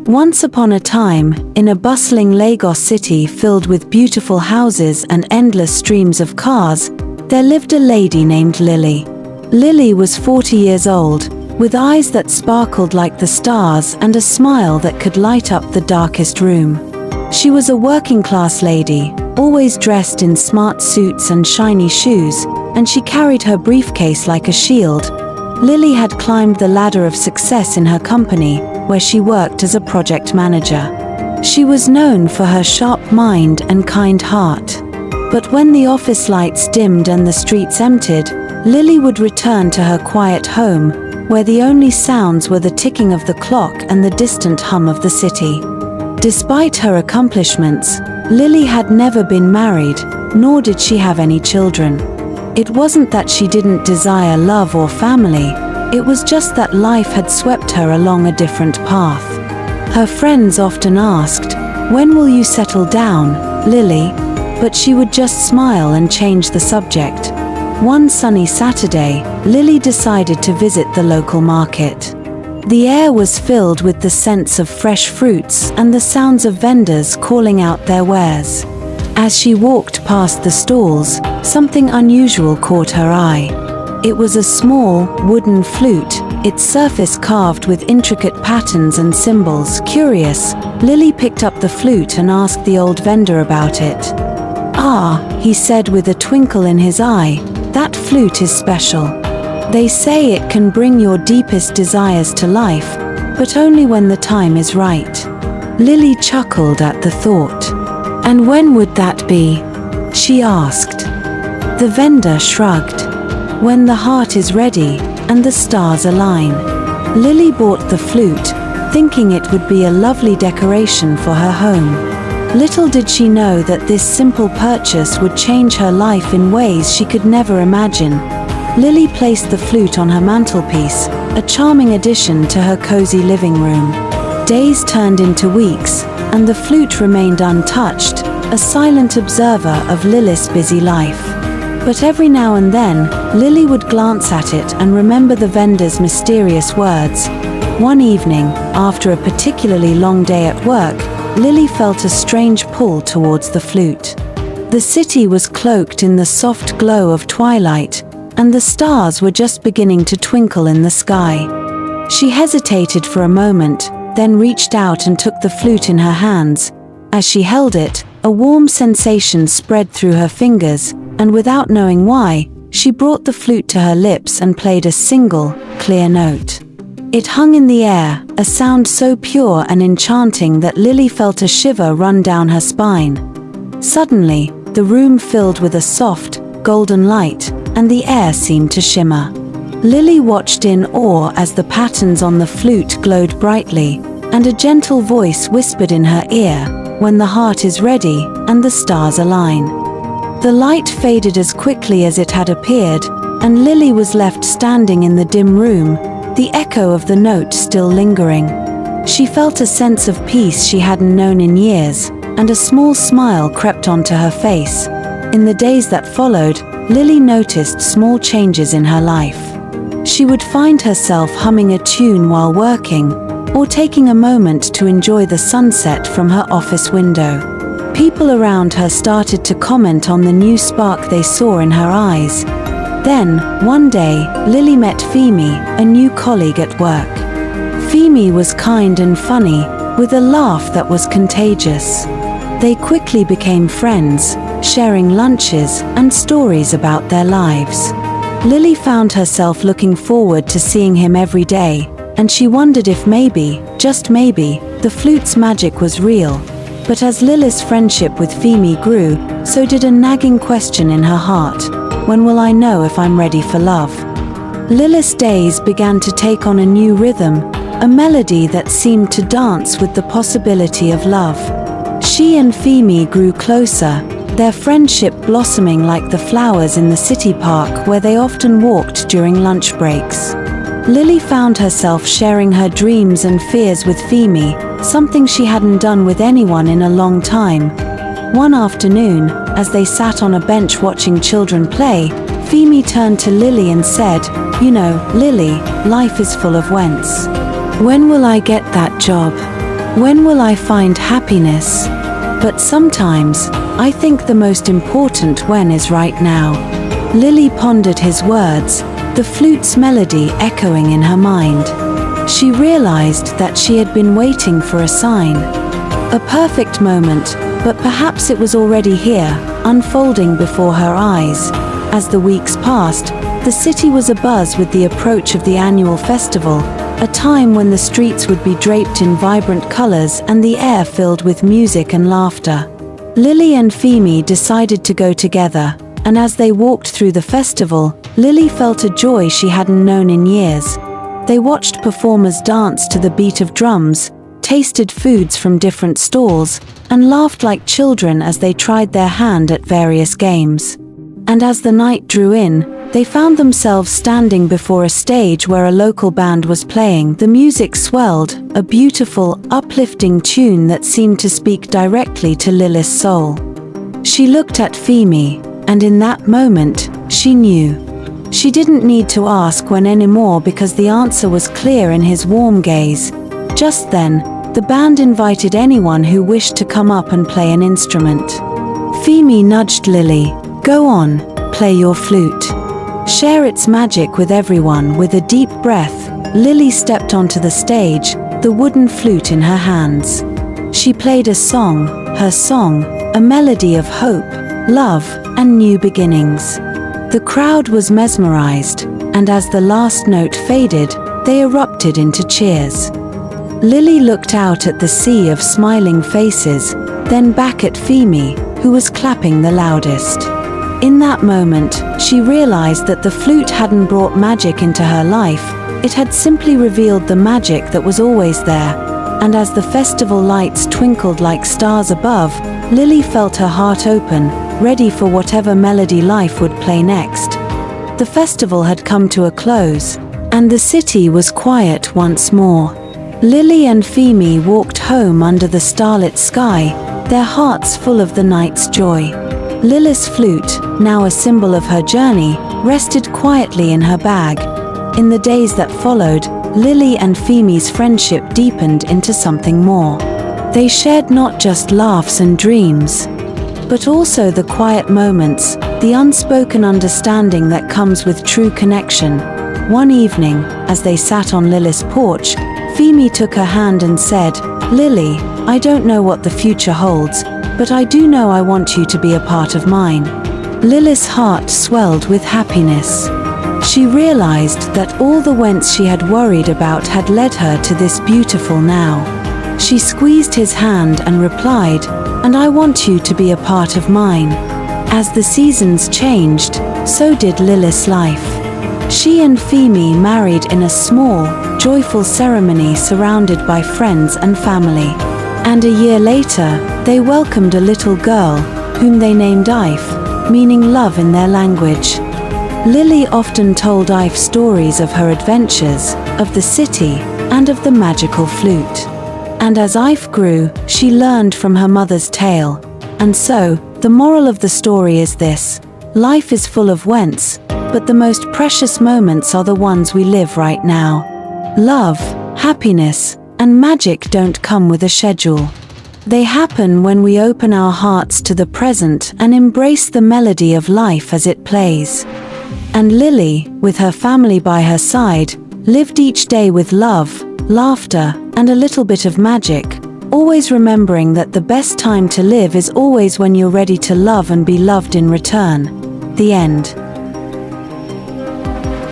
Once upon a time, in a bustling Lagos city filled with beautiful houses and endless streams of cars, there lived a lady named Lily. Lily was 40 years old, with eyes that sparkled like the stars and a smile that could light up the darkest room. She was a working-class lady, always dressed in smart suits and shiny shoes, and she carried her briefcase like a shield. Lily had climbed the ladder of success in her company, where she worked as a project manager. She was known for her sharp mind and kind heart. But when the office lights dimmed and the streets emptied, Lily would return to her quiet home, where the only sounds were the ticking of the clock and the distant hum of the city. Despite her accomplishments, Lily had never been married, nor did she have any children. It wasn't that she didn't desire love or family, it was just that life had swept her along a different path. Her friends often asked, "When will you settle down, Lily?" But she would just smile and change the subject. One sunny Saturday, Lily decided to visit the local market. The air was filled with the scents of fresh fruits and the sounds of vendors calling out their wares. As she walked past the stalls, something unusual caught her eye. It was a small, wooden flute, its surface carved with intricate patterns and symbols. Curious, Lily picked up the flute and asked the old vendor about it. "Ah," he said with a twinkle in his eye, "that flute is special. They say it can bring your deepest desires to life, but only when the time is right." Lily chuckled at the thought. "And when would that be?" she asked. The vendor shrugged. "When the heart is ready and the stars align." Lily bought the flute, thinking it would be a lovely decoration for her home. Little did she know that this simple purchase would change her life in ways she could never imagine. Lily placed the flute on her mantelpiece, a charming addition to her cozy living room. Days turned into weeks, and the flute remained untouched, a silent observer of Lily's busy life. But every now and then, Lily would glance at it and remember the vendor's mysterious words. One evening, after a particularly long day at work, Lily felt a strange pull towards the flute. The city was cloaked in the soft glow of twilight, and the stars were just beginning to twinkle in the sky. She hesitated for a moment, then reached out and took the flute in her hands. As she held it, a warm sensation spread through her fingers, and without knowing why, she brought the flute to her lips and played a single, clear note. It hung in the air, a sound so pure and enchanting that Lily felt a shiver run down her spine. Suddenly, the room filled with a soft, golden light, and the air seemed to shimmer. Lily watched in awe as the patterns on the flute glowed brightly, and a gentle voice whispered in her ear, "When the heart is ready and the stars align." The light faded as quickly as it had appeared, and Lily was left standing in the dim room, the echo of the note still lingering. She felt a sense of peace she hadn't known in years, and a small smile crept onto her face. In the days that followed, Lily noticed small changes in her life. She would find herself humming a tune while working, or taking a moment to enjoy the sunset from her office window. People around her started to comment on the new spark they saw in her eyes. Then, one day, Lily met Femi, a new colleague at work. Femi was kind and funny, with a laugh that was contagious. They quickly became friends, sharing lunches and stories about their lives. Lily found herself looking forward to seeing him every day, and she wondered if maybe, just maybe, the flute's magic was real. But as Lily's friendship with Femi grew, so did a nagging question in her heart: when will I know if I'm ready for love? Lily's days began to take on a new rhythm, a melody that seemed to dance with the possibility of love. She and Femi grew closer, their friendship blossoming like the flowers in the city park where they often walked during lunch breaks. Lily found herself sharing her dreams and fears with Femi, something she hadn't done with anyone in a long time. One afternoon, as they sat on a bench watching children play, Femi turned to Lily and said, "You know, Lily, life is full of whens. When will I get that job?" When will I find happiness? But sometimes, I think the most important when is right now. Lily pondered his words, the flute's melody echoing in her mind. She realized that she had been waiting for a sign. A perfect moment, but perhaps it was already here, unfolding before her eyes. As the weeks passed, the city was abuzz with the approach of the annual festival, a time when the streets would be draped in vibrant colors and the air filled with music and laughter. Lily and Femi decided to go together, and as they walked through the festival, Lily felt a joy she hadn't known in years. They watched performers dance to the beat of drums, tasted foods from different stalls, and laughed like children as they tried their hand at various games. And as the night drew in, they found themselves standing before a stage where a local band was playing. The music swelled, a beautiful, uplifting tune that seemed to speak directly to Lily's soul. She looked at Femi, and in that moment, she knew. She didn't need to ask when anymore because the answer was clear in his warm gaze. Just then, the band invited anyone who wished to come up and play an instrument. Femi nudged Lily. "Go on, play your flute. Share its magic with everyone." With a deep breath, Lily stepped onto the stage, the wooden flute in her hands. She played a song, her song, a melody of hope, love, and new beginnings. The crowd was mesmerized, and as the last note faded, they erupted into cheers. Lily looked out at the sea of smiling faces, then back at Femi, who was clapping the loudest. In that moment, she realized that the flute hadn't brought magic into her life, it had simply revealed the magic that was always there. And as the festival lights twinkled like stars above, Lily felt her heart open, ready for whatever melody life would play next. The festival had come to a close, and the city was quiet once more. Lily and Femi walked home under the starlit sky, their hearts full of the night's joy. Lily's flute, now a symbol of her journey, rested quietly in her bag. In the days that followed, Lily and Femi's friendship deepened into something more. They shared not just laughs and dreams, but also the quiet moments, the unspoken understanding that comes with true connection. One evening, as they sat on Lily's porch, Femi took her hand and said, "Lily, I don't know what the future holds, but I do know I want you to be a part of mine." Lily's heart swelled with happiness. She realized that all the whence she had worried about had led her to this beautiful now. She squeezed his hand and replied, "And I want you to be a part of mine." As the seasons changed, so did Lily's life. She and Femi married in a small, joyful ceremony surrounded by friends and family. And a year later, they welcomed a little girl, whom they named Ife, meaning love in their language. Lily often told Ife stories of her adventures, of the city, and of the magical flute. And as Ife grew, she learned from her mother's tale. And so, the moral of the story is this: life is full of whence, but the most precious moments are the ones we live right now. Love, happiness, and magic don't come with a schedule. They happen when we open our hearts to the present and embrace the melody of life as it plays. And Lily, with her family by her side, lived each day with love, laughter, and a little bit of magic, always remembering that the best time to live is always when you're ready to love and be loved in return. The end.